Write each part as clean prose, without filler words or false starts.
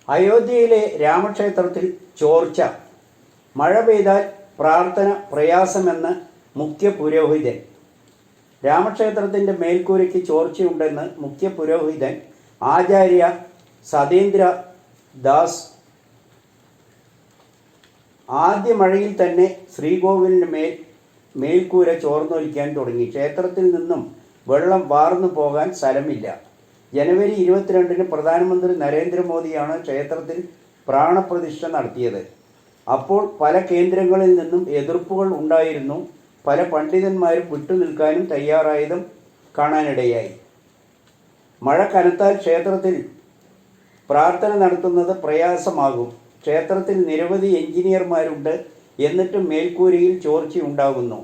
അയോധ്യയിലെ രാമക്ഷേത്രത്തിൽ ചോർച്ച. മഴ പെയ്താൽ പ്രാർത്ഥന പ്രയാസമെന്ന് മുഖ്യ പുരോഹിതൻ. രാമക്ഷേത്രത്തിൻ്റെ മേൽക്കൂരയ്ക്ക് ചോർച്ചയുണ്ടെന്ന് മുഖ്യ പുരോഹിതൻ ആചാര്യ സതേന്ദ്ര ദാസ് ആദ്യ മഴയിൽ തന്നെ ശ്രീകോവിലിന് മേൽക്കൂര ചോർന്നൊലിക്കാൻ തുടങ്ങി. ക്ഷേത്രത്തിൽ നിന്നും വെള്ളം വാർന്നു പോകാൻ സ്ഥലമില്ല. ജനുവരി 22-ന് പ്രധാനമന്ത്രി നരേന്ദ്രമോദിയാണ് ക്ഷേത്രത്തിൽ പ്രാണപ്രതിഷ്ഠ നടത്തിയത്. അപ്പോൾ പല കേന്ദ്രങ്ങളിൽ നിന്നും എതിർപ്പുകൾ ഉണ്ടായിരുന്നു. പല പണ്ഡിതന്മാരും വിട്ടുനിൽക്കാനും തയ്യാറായതും കാണാനിടയായി. മഴ കനത്താൽ ക്ഷേത്രത്തിൽ പ്രാർത്ഥന നടത്തുന്നത് പ്രയാസമാകും. ക്ഷേത്രത്തിൽ നിരവധി എഞ്ചിനീയർമാരുണ്ട്, എന്നിട്ടും മേൽക്കൂരയിൽ ചോർച്ചയുണ്ടാകുന്നു.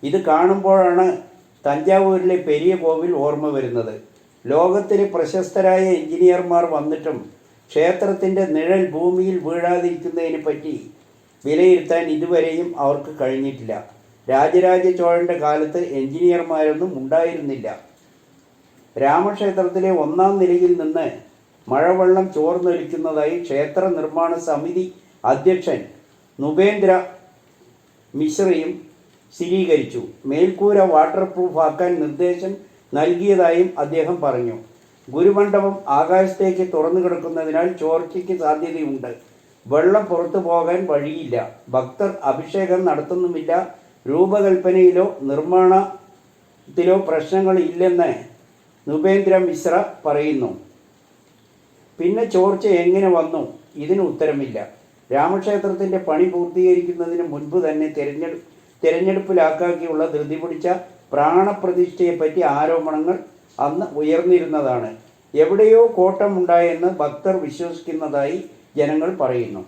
ഇത് കാണുമ്പോഴാണ് തഞ്ചാവൂരിലെ പെരിയ കോവിൽ ഓർമ്മ വരുന്നത്. ലോകത്തിലെ പ്രശസ്തരായ എഞ്ചിനീയർമാർ വന്നിട്ടും ക്ഷേത്രത്തിൻ്റെ നിഴൽ ഭൂമിയിൽ വീഴാതിരിക്കുന്നതിനെ പറ്റി വിലയിരുത്താൻ ഇതുവരെയും അവർക്ക് കഴിഞ്ഞിട്ടില്ല. രാജരാജ ചോഴൻ്റെ കാലത്ത് എഞ്ചിനീയർമാരൊന്നും ഉണ്ടായിരുന്നില്ല. രാമക്ഷേത്രത്തിലെ 1-ാം നിലയിൽ നിന്ന് മഴവെള്ളം ചോർന്നൊലിക്കുന്നതായി ക്ഷേത്ര നിർമ്മാണ സമിതി അധ്യക്ഷൻ നുപേന്ദ്ര മിശ്രയും സ്ഥിരീകരിച്ചു. മേൽക്കൂര വാട്ടർ പ്രൂഫ് ആക്കാൻ നിർദ്ദേശം നൽകിയതായും അദ്ദേഹം പറഞ്ഞു. ഗുരുമണ്ഡപം ആകാശത്തേക്ക് തുറന്നു കിടക്കുന്നതിനാൽ ചോർച്ചയ്ക്ക് സാധ്യതയുണ്ട്. വെള്ളം പുറത്തു പോകാൻ വഴിയില്ല. ഭക്തർ അഭിഷേകം നടത്തുന്നുമില്ല. രൂപകൽപ്പനയിലോ നിർമ്മാണത്തിലോ പ്രശ്നങ്ങൾ ഇല്ലെന്ന് നുപേന്ദ്ര മിശ്ര പറയുന്നു. പിന്നെ ചോർച്ച എങ്ങനെ വന്നു? ഇതിന് ഉത്തരമില്ല. രാമക്ഷേത്രത്തിൻ്റെ പണി പൂർത്തീകരിക്കുന്നതിന് മുൻപ് തന്നെ തിരഞ്ഞെടുപ്പിലാക്കാക്കിയുള്ള ധൃതി പിടിച്ച പ്രാണപ്രതിഷ്ഠയെപ്പറ്റി ആരോപണങ്ങൾ അന്ന് ഉയർന്നിരുന്നതാണ്. എവിടെയോ കോട്ടമുണ്ടായെന്ന് ഭക്തർ വിശ്വസിക്കുന്നതായി ജനങ്ങൾ പറയുന്നു.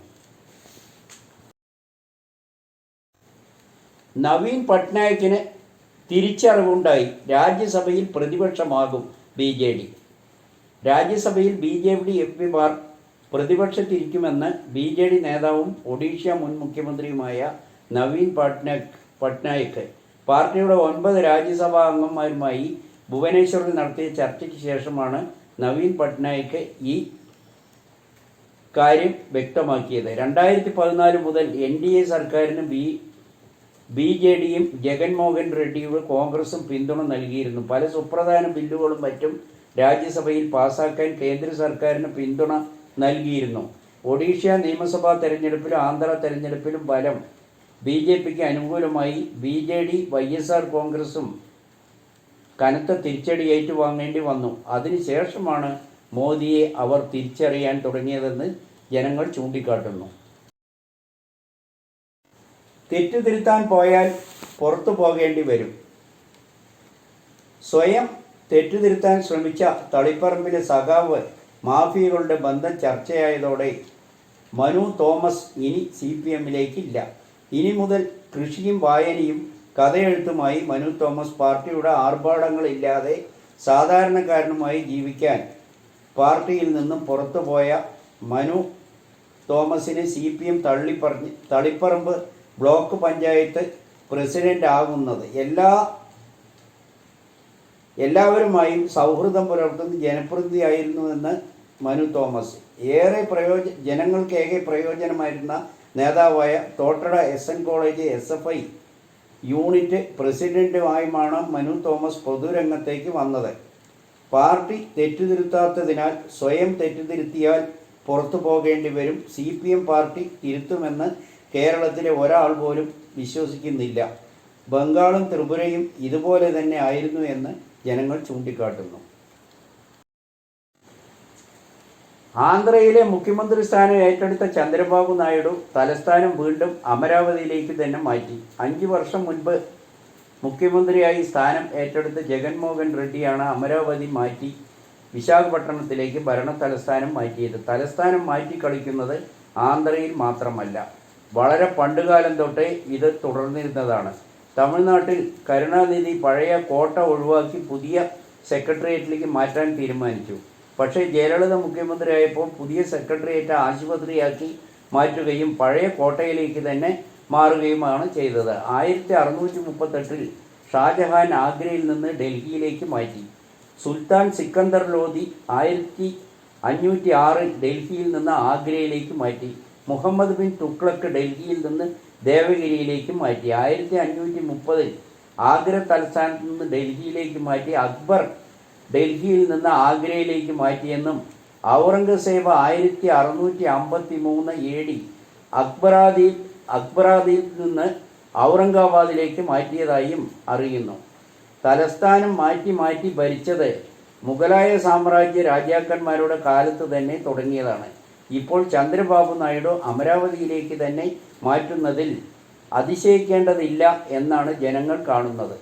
നവീൻ പട്നായിക്കിന് തിരിച്ചറിവുണ്ടായി. രാജ്യസഭയിൽ പ്രതിപക്ഷമാകും BJD. രാജ്യസഭയിൽ BJD എംപിമാർ പ്രതിപക്ഷത്തിരിക്കുമെന്ന് BJD നേതാവും ഒഡീഷ മുൻ മുഖ്യമന്ത്രിയുമായ നവീൻ പട്നായിക് പാർട്ടിയുടെ 9 രാജ്യസഭാ അംഗന്മാരുമായി ഭുവനേശ്വറിൽ നടത്തിയ ചർച്ചയ്ക്ക് ശേഷമാണ് നവീൻ പട്നായിക് ഈ കാര്യം വ്യക്തമാക്കിയത്. 2014 മുതൽ NDA സർക്കാരിന് BJDയും ജഗൻമോഹൻ റെഡ്ഡിയുടെ കോൺഗ്രസും പിന്തുണ നൽകിയിരുന്നു. പല സുപ്രധാന ബില്ലുകളും മറ്റും രാജ്യസഭയിൽ പാസാക്കാൻ കേന്ദ്ര സർക്കാരിന് പിന്തുണ നൽകിയിരുന്നു. ഒഡീഷ നിയമസഭാ തെരഞ്ഞെടുപ്പിലും ആന്ധ്ര തെരഞ്ഞെടുപ്പിലും ഫലം BJPക്ക് അനുകൂലമായി. BJD YSR കോൺഗ്രസും കനത്ത തിരിച്ചടി ഏറ്റുവാങ്ങേണ്ടി വന്നു. അതിനുശേഷമാണ് മോദിയെ അവർ തിരിച്ചറിയാൻ തുടങ്ങിയതെന്ന് ജനങ്ങൾ ചൂണ്ടിക്കാട്ടുന്നു. തെറ്റുതിരുത്താൻ പോയാൽ പുറത്തു പോകേണ്ടി വരും. സ്വയം തെറ്റുതിരുത്താൻ ശ്രമിച്ച തളിപ്പറമ്പിലെ സഖാവ് മാഫിയകളുടെ ബന്ധം ചർച്ചയായതോടെ മനു തോമസ് ഇനി CPMലേക്കില്ല. ഇനി മുതൽ കൃഷിയും വായനയും കഥയെഴുത്തുമായി മനു തോമസ് പാർട്ടിയുടെ ആർഭാടങ്ങളില്ലാതെ സാധാരണക്കാരനുമായി ജീവിക്കാൻ പാർട്ടിയിൽ നിന്നും പുറത്തുപോയ മനു തോമസിനെ CPM Taliparamba block panchayat president ആകുന്നത് എല്ലാവരുമായും സൗഹൃദം പുലർത്തുന്ന ജനപ്രതിനിധിയായിരുന്നുവെന്ന് മനു തോമസ്. ജനങ്ങൾക്കേറെ പ്രയോജനമായിരുന്ന നേതാവായ Thottada SN college SFI unit പ്രസിഡന്റുമായുമാണ് മനു തോമസ് പൊതുരംഗത്തേക്ക് വന്നത്. പാർട്ടി തെറ്റുതിരുത്താത്തതിനാൽ സ്വയം തെറ്റുതിരുത്തിയാൽ പുറത്തു പോകേണ്ടി വരും. CPM പാർട്ടി തിരുത്തുമെന്ന് കേരളത്തിലെ ഒരാൾ പോലും വിശ്വസിക്കുന്നില്ല. ബംഗാളും ത്രിപുരയും ഇതുപോലെ തന്നെ ആയിരുന്നു എന്ന് ജനങ്ങൾ ചൂണ്ടിക്കാട്ടുന്നു. ആന്ധ്രയിലെ മുഖ്യമന്ത്രി സ്ഥാനം ഏറ്റെടുത്ത ചന്ദ്രബാബു നായിഡു തലസ്ഥാനം വീണ്ടും അമരാവതിയിലേക്ക് തന്നെ മാറ്റി. 5 വർഷം മുൻപ് മുഖ്യമന്ത്രിയായി സ്ഥാനം ഏറ്റെടുത്ത ജഗൻമോഹൻ റെഡ്ഡിയാണ് അമരാവതി മാറ്റി വിശാഖപട്ടണത്തിലേക്ക് ഭരണ തലസ്ഥാനം മാറ്റിയത്. തലസ്ഥാനം മാറ്റി കളിക്കുന്നത് ആന്ധ്രയിൽ മാത്രമല്ല, വളരെ പണ്ടുകാലം തൊട്ടേ ഇത് തുടർന്നിരുന്നതാണ്. തമിഴ്നാട്ടിൽ കരുണാനിധി പഴയ കോട്ട ഒഴിവാക്കി പുതിയ സെക്രട്ടേറിയറ്റിലേക്ക് മാറ്റാൻ തീരുമാനിച്ചു. പക്ഷേ ജയലളിത മുഖ്യമന്ത്രിയായപ്പോൾ പുതിയ സെക്രട്ടേറിയറ്റ് ആശുപത്രിയാക്കി മാറ്റുകയും പഴയ കോട്ടയിലേക്ക് തന്നെ മാറുകയുമാണ് ചെയ്തത്. 1638-ൽ ഷാജഹാൻ ആഗ്രയിൽ നിന്ന് ഡൽഹിയിലേക്ക് മാറ്റി. സുൽത്താൻ സിക്കന്ദർ ലോധി 506 ഡൽഹിയിൽ നിന്ന് ആഗ്രയിലേക്ക് മാറ്റി. മുഹമ്മദ് ബിൻ തുഗ്ലക്ക് ഡൽഹിയിൽ നിന്ന് ദേവഗിരിയിലേക്ക് മാറ്റി. 1530 ആഗ്ര തലസ്ഥാനത്ത് നിന്ന് ഡൽഹിയിലേക്ക് മാറ്റി. അക്ബർ ഡൽഹിയിൽ നിന്ന് ആഗ്രയിലേക്ക് മാറ്റിയെന്നും ഔറംഗസേബ് 1653 AD അക്ബറാദിൽ നിന്ന് ഔറംഗാബാദിലേക്ക് മാറ്റിയതായും അറിയുന്നു. തലസ്ഥാനം മാറ്റി മാറ്റി ഭരിച്ചത് മുഗലായ സാമ്രാജ്യ രാജാക്കന്മാരുടെ കാലത്ത് തന്നെ തുടങ്ങിയതാണ്. ഇപ്പോൾ ചന്ദ്രബാബു നായിഡു അമരാവതിയിലേക്ക് തന്നെ മാറ്റുന്നതിൽ അതിശയിക്കേണ്ടതില്ല എന്നാണ് ജനങ്ങൾ കാണുന്നത്.